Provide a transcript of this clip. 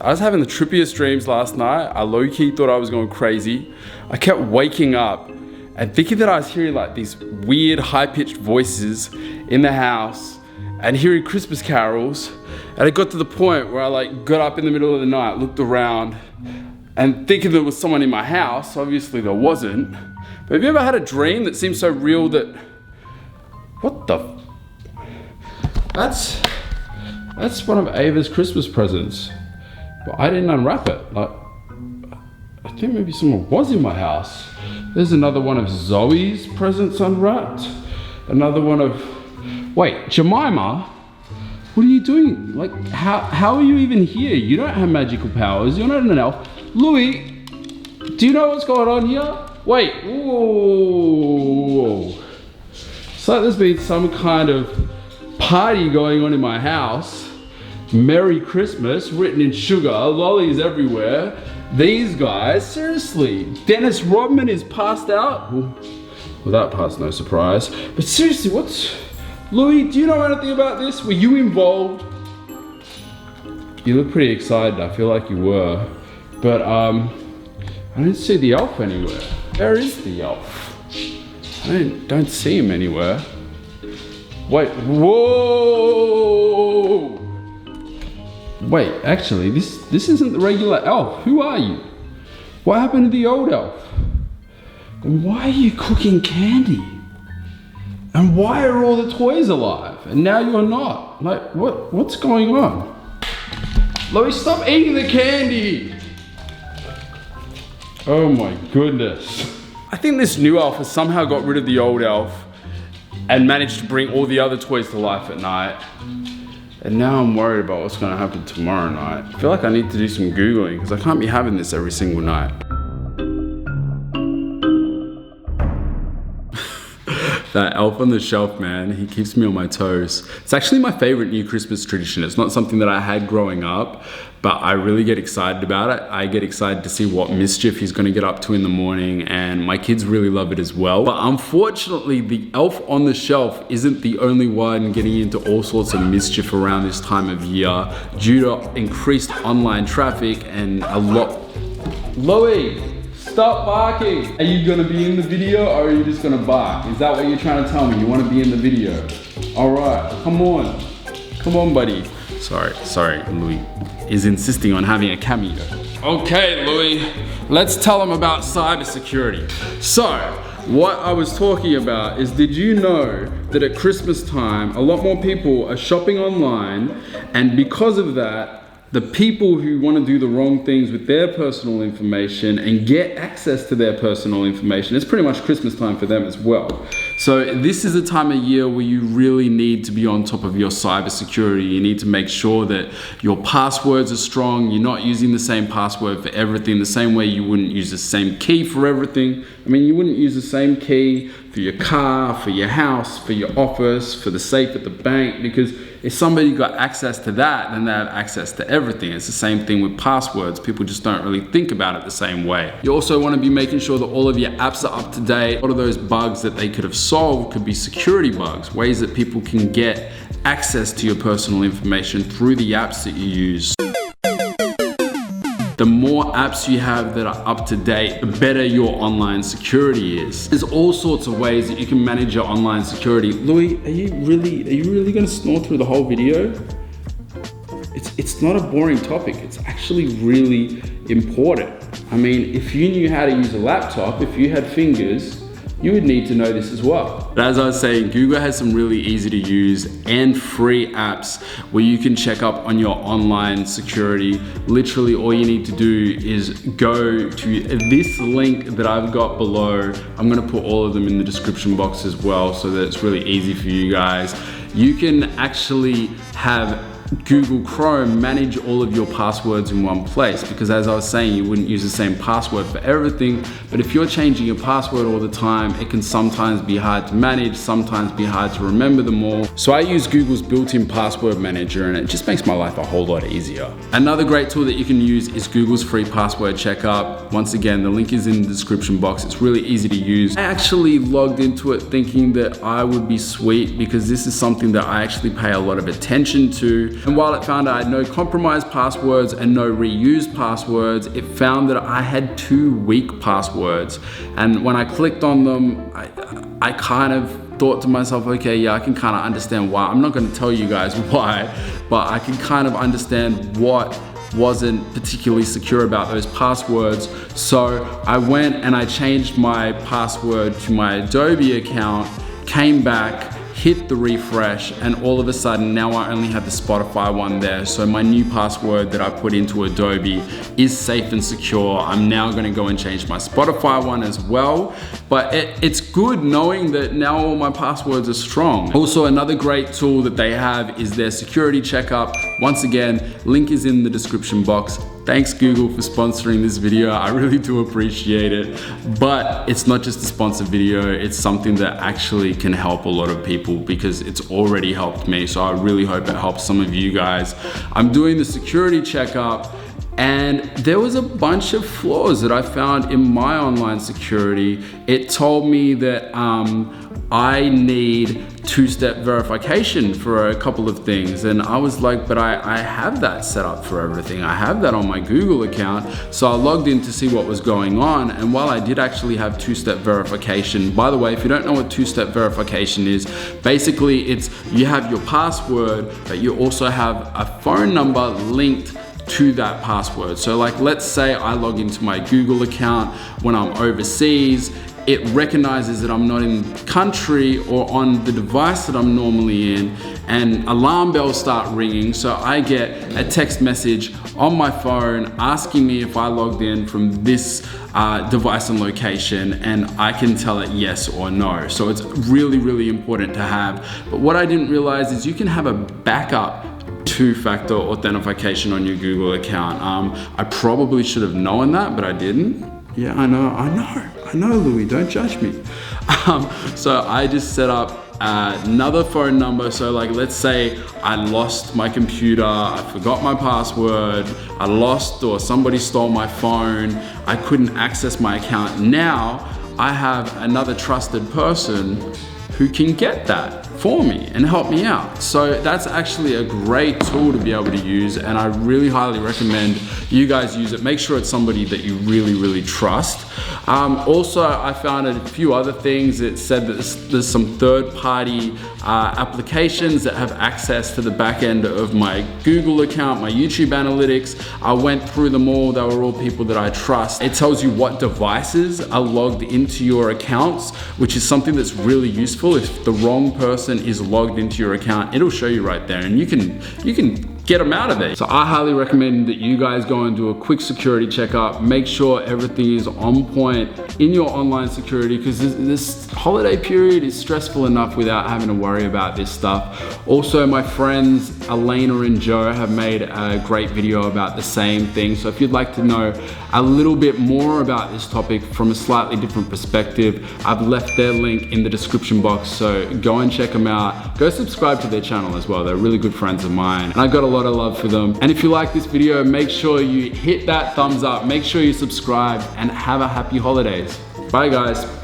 I was having the trippiest dreams last night. I low-key thought I was going crazy. I kept waking up and thinking that I was hearing like these weird high-pitched voices in the house and hearing Christmas carols. And it got to the point where I like got up in the middle of the night, looked around and thinking there was someone in my house. Obviously there wasn't. But have you ever had a dream that seems so real that, what the? That's one of Ava's Christmas presents. But I didn't unwrap it. Like, I think maybe someone was in my house. There's another one of Zoe's presents unwrapped. Another one of, wait, Jemima? What are you doing? Like, how are you even here? You don't have magical powers. You're not an elf. Louis, do you know what's going on here? Wait, whoa. It's like there's been some kind of party going on in my house. Merry Christmas, written in sugar, lollies everywhere. These guys, seriously. Dennis Rodman is passed out. Well, that part's no surprise. But seriously, Louis, do you know anything about this? Were you involved? You look pretty excited, I feel like you were. But I don't see the elf anywhere. Where is the elf? I don't see him anywhere. Wait, whoa! Wait, actually, this isn't the regular elf. Who are you? What happened to the old elf? And why are you cooking candy? And why are all the toys alive? And now you're not. Like, what's going on? Louis, stop eating the candy! Oh my goodness. I think this new elf has somehow got rid of the old elf and managed to bring all the other toys to life at night. And now I'm worried about what's gonna happen tomorrow night. I feel like I need to do some Googling because I can't be having this every single night. That elf on the shelf, man, he keeps me on my toes. It's actually my favorite new Christmas tradition. It's not something that I had growing up, but I really get excited about it. I get excited to see what mischief he's gonna get up to in the morning, and my kids really love it as well. But unfortunately, the elf on the shelf isn't the only one getting into all sorts of mischief around this time of year due to increased online traffic and a lot. Louis! Stop barking! Are you gonna be in the video or are you just gonna bark? Is that what you're trying to tell me? You wanna be in the video? Alright, come on. Come on, buddy. Sorry, Louis is insisting on having a cameo. Okay, Louis, let's tell him about cybersecurity. So, what I was talking about is, did you know that at Christmas time, a lot more people are shopping online, and because of that, the people who want to do the wrong things with their personal information and get access to their personal information, it's pretty much Christmas time for them as well. So this is a time of year where you really need to be on top of your cybersecurity. You need to make sure that your passwords are strong. You're not using the same password for everything, the same way you wouldn't use the same key for everything. I mean, you wouldn't use the same key for your car, for your house, for your office, for the safe at the bank, because if somebody got access to that, then they have access to everything. It's the same thing with passwords. People just don't really think about it the same way. You also want to be making sure that all of your apps are up to date. A lot of those bugs that they could have solved could be security bugs, ways that people can get access to your personal information through the apps that you use. The more apps you have that are up to date, the better your online security is. There's all sorts of ways that you can manage your online security. Louis, are you really gonna snore through the whole video? It's not a boring topic. It's actually really important. I mean, if you knew how to use a laptop, if you had fingers, you would need to know this as well. But as I was saying, Google has some really easy to use and free apps where you can check up on your online security. Literally all you need to do is go to this link that I've got below. I'm gonna put all of them in the description box as well so that it's really easy for you guys. You can actually have Google Chrome manage all of your passwords in one place, because as I was saying, you wouldn't use the same password for everything, but if you're changing your password all the time, it can sometimes be hard to manage, sometimes be hard to remember them all. So I use Google's built-in password manager, and it just makes my life a whole lot easier. Another great tool that you can use is Google's free password checkup. Once again, the link is in the description box. It's really easy to use. I actually logged into it thinking that I would be sweet, because this is something that I actually pay a lot of attention to. And while it found I had no compromised passwords and no reused passwords, it found that I had 2 weak passwords. And when I clicked on them, I kind of thought to myself, okay, yeah, I can kind of understand why. I'm not going to tell you guys why, but I can kind of understand what wasn't particularly secure about those passwords. So I went and I changed my password to my Adobe account, came back, hit the refresh, and all of a sudden now I only have the Spotify one there. So my new password that I put into Adobe is safe and secure. I'm now gonna go and change my Spotify one as well. But it's good knowing that now all my passwords are strong. Also, another great tool that they have is their security checkup. Once again, link is in the description box. Thanks Google for sponsoring this video. I really do appreciate it. But it's not just a sponsored video, it's something that actually can help a lot of people because it's already helped me. So I really hope it helps some of you guys. I'm doing the security checkup, and there was a bunch of flaws that I found in my online security. It told me that I need 2-step verification for a couple of things. And I was like, but I have that set up for everything. I have that on my Google account. So I logged in to see what was going on. And while I did actually have 2-step verification, by the way, if you don't know what 2-step verification is, basically it's you have your password, but you also have a phone number linked to that password. So like, let's say I log into my Google account when I'm overseas, it recognizes that I'm not in the country or on the device that I'm normally in, and alarm bells start ringing. So I get a text message on my phone asking me if I logged in from this device and location, and I can tell it yes or no. So it's really, really important to have. But what I didn't realize is you can have a backup 2-factor authentication on your Google account. I probably should have known that, but I didn't. Yeah, I know, Louis, don't judge me. So I just set up another phone number. So like, let's say I lost my computer, I forgot my password, I lost or somebody stole my phone, I couldn't access my account. Now I have another trusted person who can get that for me and help me out. So that's actually a great tool to be able to use, and I really highly recommend you guys use it. Make sure it's somebody that you really, really trust. Also, I found a few other things. It said that there's some third-party applications that have access to the back end of my Google account, my YouTube analytics. I went through them all. They were all people that I trust. It tells you what devices are logged into your accounts, which is something that's really useful. If the wrong person is logged into your account, it'll show you right there, and you can get them out of there. So I highly recommend that you guys go and do a quick security checkup. Make sure everything is on point in your online security, because this holiday period is stressful enough without having to worry about this stuff. Also, my friends Elena and Joe have made a great video about the same thing. So if you'd like to know a little bit more about this topic from a slightly different perspective, I've left their link in the description box. So go and check them out. Go subscribe to their channel as well. They're really good friends of mine, and I got a lot of love for them. And if you like this video, make sure you hit that thumbs up, make sure you subscribe, and have a happy holidays. Bye guys.